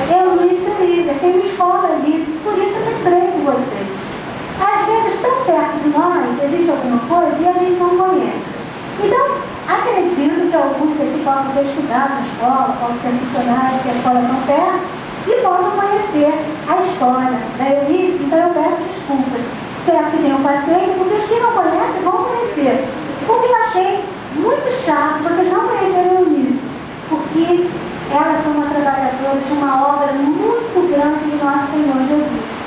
Eunice Wigger. Tem uma escola ali, por isso eu lembrei de vocês. Às vezes, tão perto de nós, existe alguma coisa e a gente não conhece. Então, acredito que alguns aqui possam ter estudado na escola, possam ser missionários, que a escola não perto, e possam conhecer a história da Eunice. Então, eu peço desculpas. Peço que tenham paciência, porque os que não conhecem vão conhecer. Porque eu achei muito chato vocês não conhecerem a Eunice, porque ela foi uma trabalhadora de uma obra muito grande do nosso Senhor Jesus.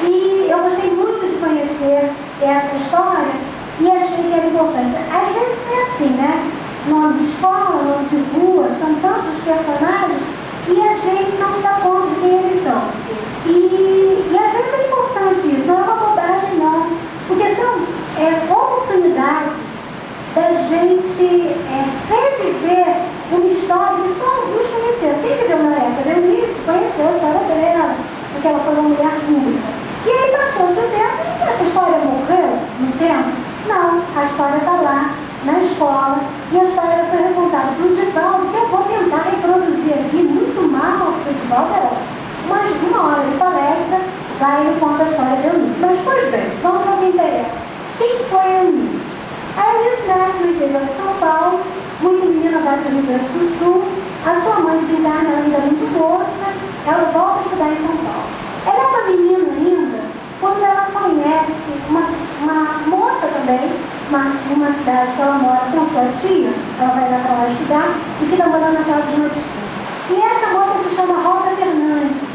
E eu gostei muito de conhecer essa história e achei que era importante. Às vezes é assim, né? Nome de escola, nome de rua, são tantos personagens e a gente não se dá conta de quem eles são. E às vezes é importante isso, não é uma bobagem não, porque são oportunidades da gente reviver uma história que só alguns conheceram. Quem viveu na época da Eunice conheceu a história dela, porque ela foi uma mulher pública. E aí passou-se o tempo e essa história morreu no tempo? Não, a história está lá, na escola, e a história foi recontada para o Divaldo, que eu vou tentar reproduzir aqui muito mal, porque o Divaldo é ótimo. Mas uma hora de palestra, vai e conta a história da Eunice. Mas, pois bem, vamos ao que interessa. Quem foi a Eunice? A Eunice nasce no interior de São Paulo, muito menina, vai para o Rio Grande do Sul. A sua mãe se encarna, ela ainda muito moça, ela volta a estudar em São Paulo. Ela é uma menina ainda, quando ela conhece uma moça também, numa cidade que ela mora com sua tia, ela vai lá para lá estudar e fica morando na casa de uma tia. E essa moça se chama Rosa Fernandes.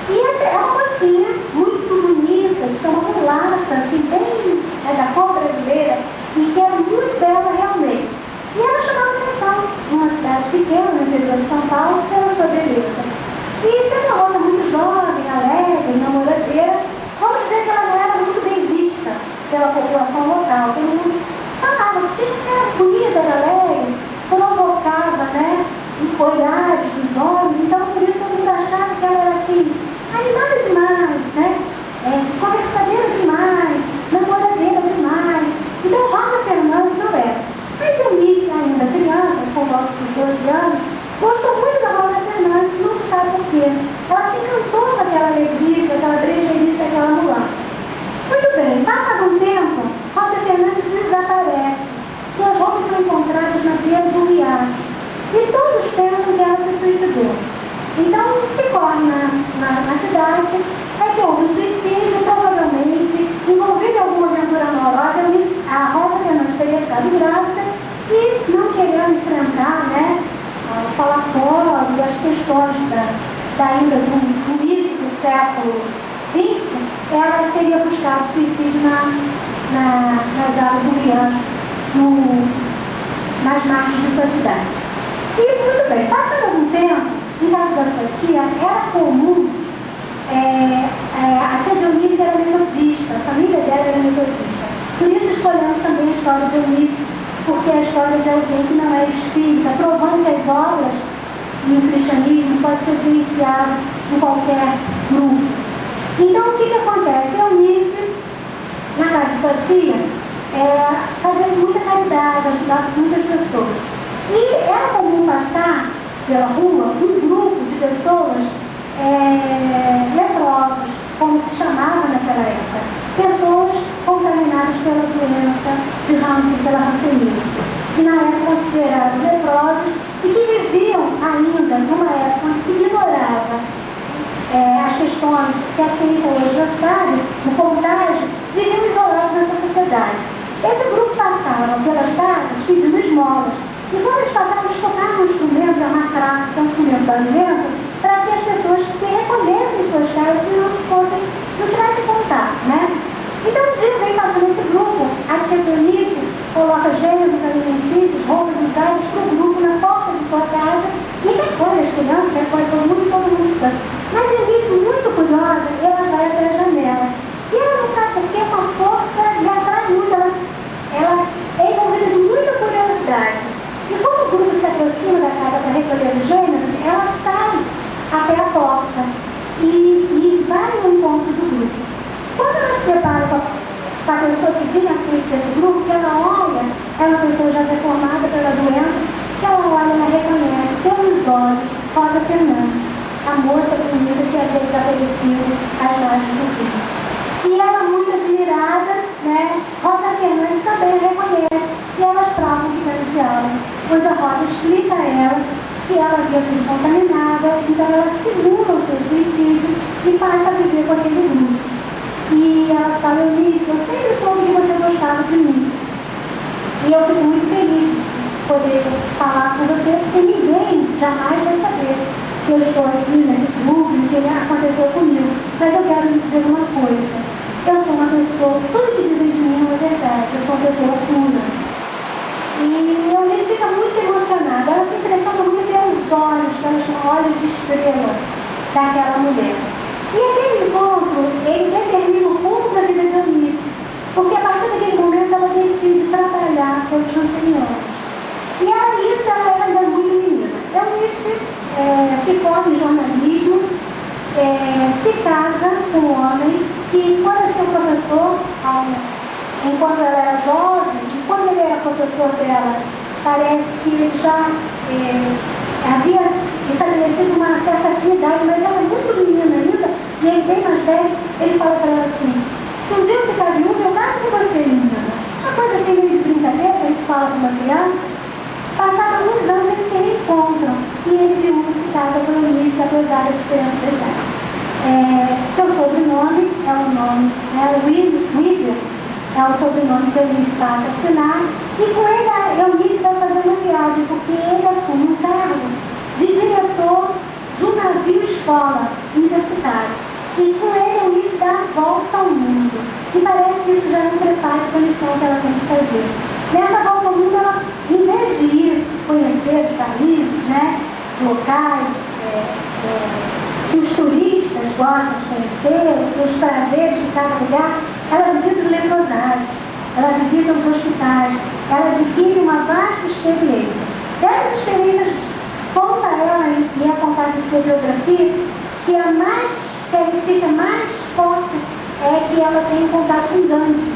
E essa é uma mocinha muito bonita, de uma mulata, assim, bem da cor brasileira, e que era muito bela realmente. E ela chamava atenção numa cidade pequena, no interior de São Paulo, pela sua beleza. E sendo uma moça muito jovem, alegre, namoradeira, vamos dizer que ela não era muito bem vista pela população local. Todo mundo falava que era bonita, era alegre, provocava, né, olhares dos homens. Então, por isso todo mundo achava que ela era assim, animada demais, né, conversadeira demais, namoradeira demais. Então, Rosa Fernandes não era. Mas Eunice, ainda criança, com volta dos 12 anos, gostou muito da Rosa Fernandes, não se sabe por quê. Ela se encantou com aquela alegria, aquela brejeirice, aquela mudança. Muito bem, passado um tempo, Rosa Fernandes desaparece. Suas roupas são encontradas na beira de um riacho. E todos pensam que ela se suicidou. Então, o que corre na cidade é que houve um suicídio, provavelmente, envolvido em alguma aventura amorosa. A Rosa Fernandes teria ficado grávida e, não querendo enfrentar, né, o falatório e as questões ainda do início do século XX, ela teria buscado suicídio nas águas do riacho, nas margens de sua cidade. E, muito bem, passando algum tempo, em casa da sua tia, era comum, a tia de Eunice era metodista, a família dela era metodista. Por isso escolhemos também a história de Eunice, porque é a história de alguém que não é espírita, provando que as obras e o cristianismo pode ser vivenciado em qualquer grupo. Então, o que acontece? Eunice, na casa de sua tia, fazia muita caridade, ajudava muitas pessoas. E era comum passar pela rua um grupo de pessoas leprosos, como se chamava naquela época, pessoas contaminadas pela doença de Hansen, pela hanseníase, que na época considerados leprosos e que viviam ainda numa época onde se ignorava as questões que a ciência hoje já sabe, no contágio, viviam isolados nessa sociedade. Esse grupo passava pelas casas pedindo esmolas, e quando eles passavam, eles tocavam um instrumento, a macraca, que é um instrumento do alimento, para que as pessoas se recolhessem em suas casas e não tivessem contato, né? Então um dia vem passando esse grupo, a tia Eunice coloca gêneros alimentícios, roupas usadas para o grupo na porta de sua casa e recolhe as crianças, recolhe todo mundo se cansa. Mas Eunice, muito curiosa, ela vai até a janela. E ela não sabe por que, com a força lhe atrai muito, ela é envolvida de muita curiosidade. E quando o grupo se aproxima da casa para recolher os gêneros, ela sai até a porta e vai ao encontro do grupo. Quando ela se depara com a pessoa que vinha à frente desse grupo, que ela olha, é uma pessoa já deformada pela doença, que ela olha e ela reconhece pelos olhos Rosa Fernandes, a moça bonita que havia desaparecido às margens do rio. E ela, muito admirada, né, Rosa Fernandes também a reconhece e elas travam um grande diálogo, onde a Rosa explica a ela que ela havia sido contaminada, então ela simula o seu suicídio e passa a viver com aquele grupo. E ela fala: Eunice, eu sempre soube que você gostava de mim. E eu fico muito feliz de poder falar com você, porque ninguém jamais vai saber que eu estou aqui nesse grupo, que aconteceu comigo. Mas eu quero lhe dizer uma coisa. Eu sou uma pessoa, tudo que dizem de mim não é verdade. Eu sou uma pessoa pura. E Eunice fica muito emocionada. Ela se impressiona muito pelos olhos, que ela chama olhos de estrela daquela mulher. E aquele encontro, ele determina o rumo da vida de Eunice, porque a partir daquele momento ela decide trabalhar pelos jansenianos. E aí isso ela era ainda muito menina. Eunice se forma em jornalismo, se casa com um homem que, quando é seu professor, enquanto ela era jovem, e quando ele era professor dela, parece que ele já havia estabelecido uma certa afinidade, mas ela é muito menina ainda, e ele bem mais velho, ele fala para ela assim: se um dia eu ficar viúva, eu caso com você, menina. Uma coisa assim meio de brincadeira, a gente fala com uma criança. Passados alguns anos eles se reencontram, e ele viúvo se casa com Eunice, apesar da diferença de idade. Seu sobrenome é o nome, William, é o sobrenome que Eunice passa a assinar, e com ele a Eunice vai fazer uma viagem, porque ele assume um cargo de diretor de um navio-escola universitário. E com ele a Eunice dá a volta ao mundo. E parece que isso já é um preparo para a missão que ela tem que fazer. Nessa volta ao mundo, ela, em vez de ir conhecer os países, né, os locais, que os turistas gostam de conhecer, os prazeres de cada lugar, ela visita os leprosários, ela visita os hospitais, ela adquire uma vasta experiência. Dessas experiências, conta ela, e é contado em sua biografia, que a que fica mais forte é que ela tem um contato com Gandhi.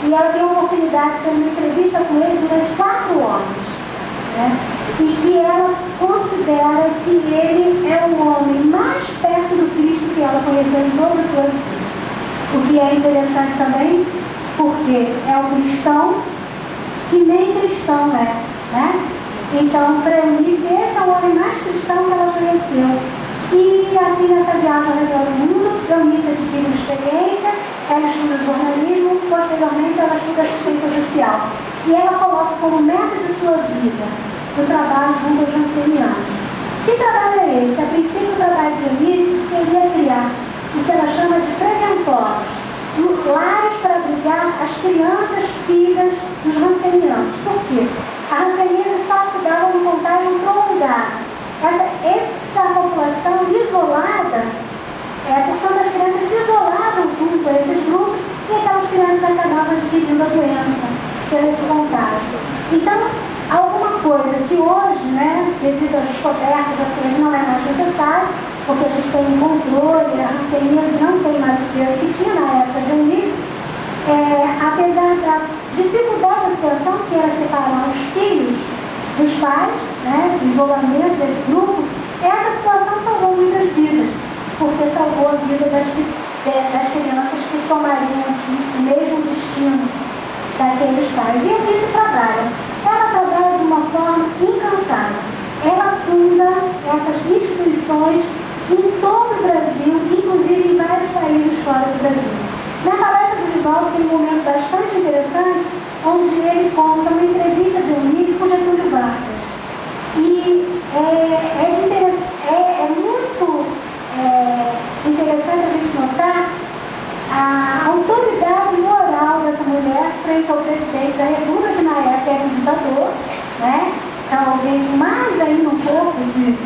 E ela tem a oportunidade de ter uma entrevista com ele durante 4 horas. Né? E que ela considera que ele é o homem mais perto do Cristo que ela conheceu em toda a sua vida. O que é interessante também, porque é um cristão que nem cristão é. Né? Então, para Eunice, esse é o homem mais cristão que ela conheceu. E assim, nessa viagem ao redor do mundo, Eunice adquire uma experiência, ela estuda jornalismo, posteriormente ela estuda assistência social. E ela coloca como meta de sua vida o trabalho junto aos jansenianos. Que trabalho é esse? A princípio, o trabalho de Eunice seria criar o que ela chama de preventórios, lares para abrigar as crianças filhas dos jansenianos. Por quê? A hanseníase só se dava no contágio prolongado. Essa população isolada, portanto, as crianças se isolavam junto a esses grupos e aquelas crianças acabavam adquirindo a doença por esse contágio. Então, alguma coisa que hoje, né, devido às descobertas da ciência, não é mais necessário, porque a gente tem um controle, a hanseníase não tem mais o peso que tinha na época de Eunice, apesar da dificuldade da situação, que era separar os filhos, dos pais, né, do isolamento desse grupo, essa situação salvou muitas vidas, porque salvou a vida das crianças que tomariam o mesmo destino daqueles pais. E aqui se trabalha. Ela trabalha de uma forma incansável. Ela funda essas instituições em todo o Brasil, inclusive em vários países fora do Brasil. Na palestra do Divaldo tem um momento bastante interessante, onde ele conta uma entrevista de Eunice com Getúlio Vargas. E é muito interessante a gente notar a autoridade moral dessa mulher frente ao presidente da República, que na época era um ditador, né? Então, alguém mais ainda um pouco de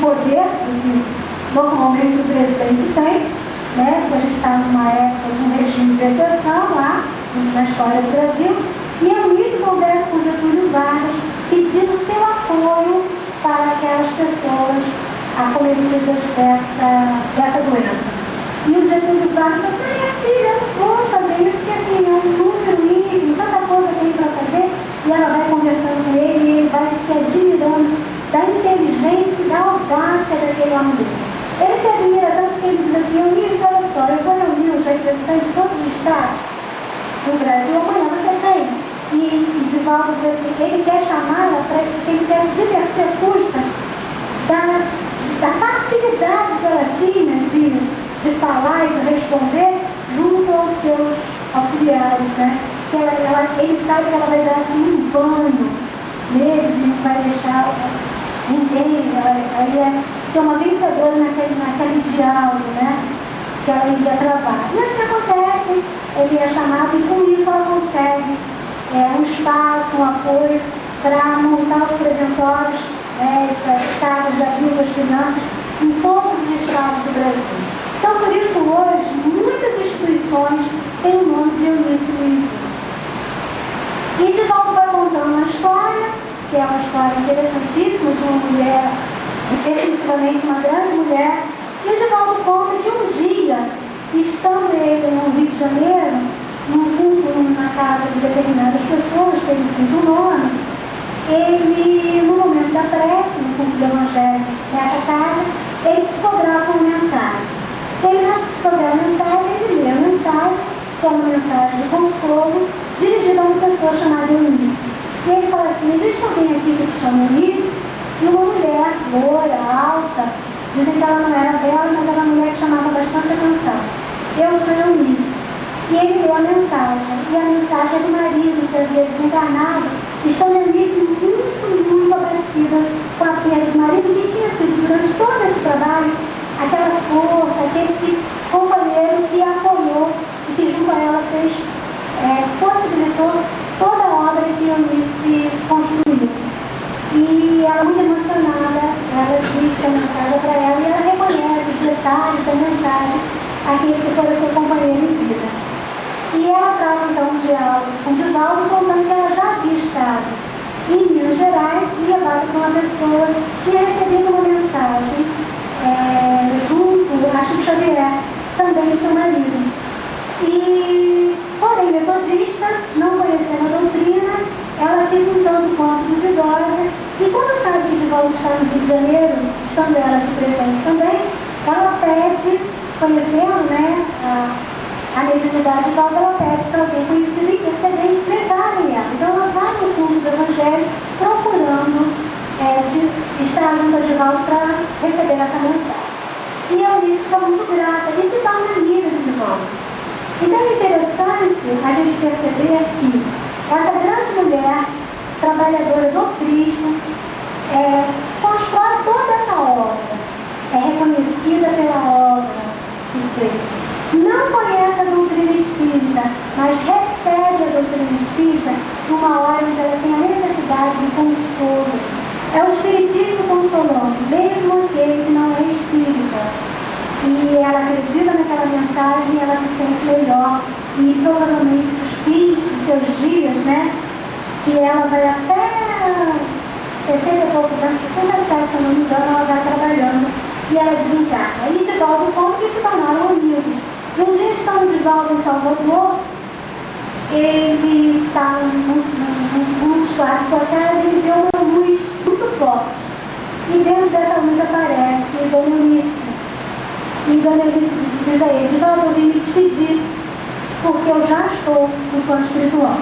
poder do que normalmente o presidente tem, né? Porque a gente está numa época de um regime de exceção lá na história do Brasil. E a Eunice conversa com Getúlio Vargas pedindo seu apoio para aquelas pessoas acometidas dessa doença. E o Getúlio Vargas falou: minha filha, eu não vou fazer isso, porque assim, é um número ínfimo, tanta coisa tem para fazer. E ela vai conversando com ele e ele vai se admirando da inteligência e da audácia daquele homem. Ele se admira tanto que ele diz assim: Eunice, olha só, eu vou reunir os representantes de todos os estados do Brasil, amanhã você vem. E Divaldo diz assim, ele quer chamá-la, ele quer se divertir à custa da facilidade que ela tinha de falar e de responder junto aos seus auxiliares, né? Que ele sabe que ela vai dar assim um banho neles e não vai deixar ninguém, ela ia ser uma vencedora naquele diálogo, né? Que ela iria travar. E assim acontece, ele é chamado e com isso ela consegue um espaço, um apoio para montar os preventórios, essas casas de abrigo às crianças em todos os estados do Brasil. Então, por isso, hoje, muitas instituições têm o nome de Eunice Luiz. E Divaldo vai contando uma história, que é uma história interessantíssima, de uma mulher, definitivamente uma grande mulher. E Divaldo conta que um dia, estando ele no Rio de Janeiro, num culto na casa de determinadas pessoas, que ele cita o nome, ele, no momento da prece, no culto do Evangelho, nessa casa, ele psicografa uma mensagem. Ele, na psicografa a mensagem, ele lê a mensagem, que é uma mensagem de consolo, dirigida a uma pessoa chamada Eunice. E ele fala assim: existe alguém aqui que se chama Eunice? E uma mulher loira, alta, dizem que ela não era bela, mas era uma mulher que chamava bastante atenção. Eu sou Eunice. E ele lê a mensagem. E a mensagem é do marido que havia desencarnado, estando Eunice muito abatida com a perda do marido, que tinha sido, durante todo esse trabalho, aquela força, aquele companheiro que a apoiou e que junto a ela possibilitou toda a obra que Eunice construiu. E ela, muito emocionada, ela diz a mensagem para ela e ela reconhece os detalhes da mensagem, aquele que foi seu companheiro em vida. E ela trata então um diálogo com Divaldo, contando que ela já havia estado em Minas Gerais e levada por uma pessoa, tinha recebido uma mensagem junto a Chico Xavier, também do seu marido. E, porém, metodista, não conhecendo a doutrina, ela fica um tanto quanto duvidosa, e quando sabe que Divaldo está no Rio de Janeiro, estando ela aqui presente também, ela pede, conhecendo, né, a mediunidade de Divaldo, ela pede para alguém conhecido e perceber e levarem ela. Então ela vai no culto do Evangelho procurando estar junto a Divaldo para receber essa mensagem. E a Eunice fica muito grata e se torna amiga de Divaldo. Então é interessante a gente perceber que essa grande mulher, trabalhadora do Cristo, constrói toda essa obra, é reconhecida pela obra que fez. Não conhece a doutrina espírita, mas recebe a doutrina espírita numa hora em que ela tem a necessidade de consolo. É o espiritismo consolando, mesmo aquele que não é espírita. E ela acredita naquela mensagem e ela se sente melhor. E provavelmente nos fins dos seus dias, né, que ela vai até 60 e poucos anos, 67, se eu não me engano, ela vai trabalhando e ela desencarna. E Divaldo conta que se tornaram amigos. E um dia, estando Divaldo em Salvador, ele está num quarto de sua casa, ele vê uma luz muito forte. E dentro dessa luz aparece Dona Eunice. E Dona Eunice diz a ele: Divaldo, eu vim me despedir, porque eu já estou no plano espiritual.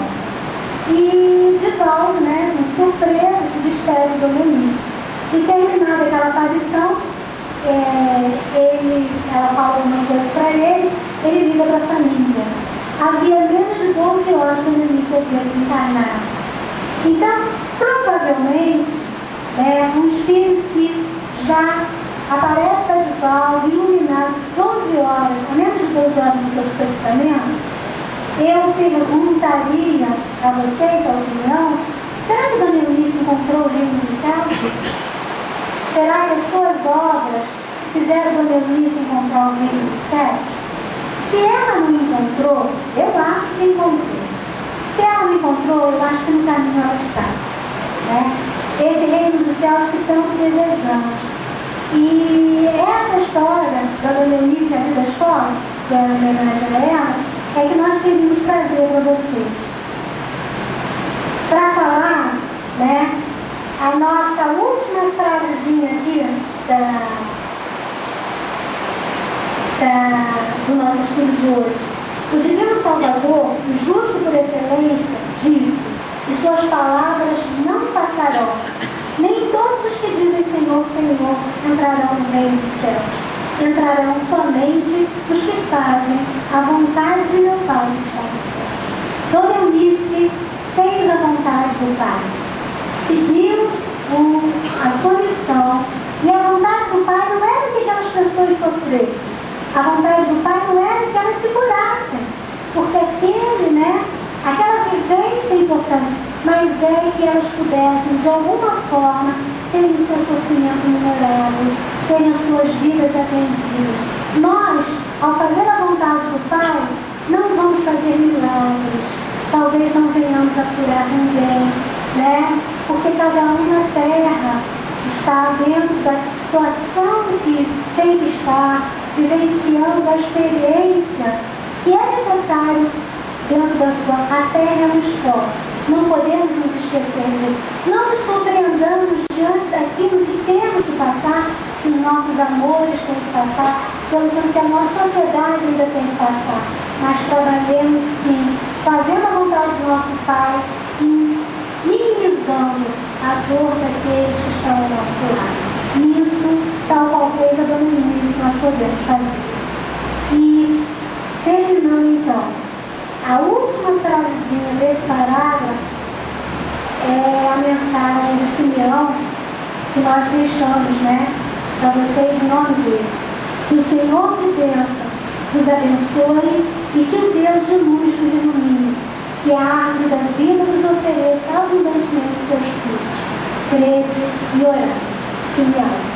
E Divaldo, né, com surpresa, se despede de Dona Eunice. E terminada aquela aparição, ela fala algumas coisas para ele liga para a família. Havia menos de 12 horas quando Dona Eunice havia desencarnado. Então, provavelmente, um espírito que já aparece para Divaldo, iluminado 12 horas, ou menos de 12 horas do seu sepultamento, eu perguntaria a vocês a opinião: será que Dona Eunice encontrou o reino dos céus? Será que as suas obras fizeram Dona Eunice encontrar o reino dos céus? Se ela não encontrou, eu acho que encontrou. Se ela não encontrou, eu acho que no caminho ela está. Esse reino dos céus que tanto desejamos. E essa história da Dona Eunice, a vida da escola, que é uma homenagem a ela, é que nós queríamos trazer para vocês. Para falar, a nossa última frasezinha aqui do nosso estudo de hoje. O Divino Salvador, o justo por excelência, disse: e suas palavras não passarão. Nem todos os que dizem Senhor, Senhor entrarão no reino dos céus. Entrarão somente os que fazem a vontade de meu Pai que está no céu. Dona Eunice fez a vontade do Pai, seguiu a sua missão, e a vontade do Pai não era que aquelas pessoas sofressem. A vontade do Pai não era que elas se curassem, porque aquela vivência é importante, mas é que elas pudessem, de alguma forma, terem o seu sofrimento minorado, terem as suas vidas atendidas. Nós, ao fazer a vontade do Pai, não vamos fazer milagres, talvez não venhamos a curar ninguém, porque cada um na Terra está dentro da situação que tem que estar, vivenciando a experiência que é necessário dentro da sua. A Terra é uma escola. Não podemos nos esquecer disso. Não nos surpreendamos diante daquilo que temos que passar, que os nossos amores têm que passar, pelo que a nossa sociedade ainda tem que passar. Mas trabalhemos sim, fazendo a vontade do nosso Pai e minimizando a dor daqueles que estão ao nosso lado. Isso, tal qual fez a Dona Eunice, nós podemos fazer. E, terminando então, a última frasezinha desse parágrafo é a mensagem de Simeão que nós deixamos, para vocês em nome dele. Que o Senhor de bênção nos abençoe e que o Deus de luz nos ilumine, que a árvore da vida nos ofereça abundantemente seus frutos. Crede e orai. Simeão.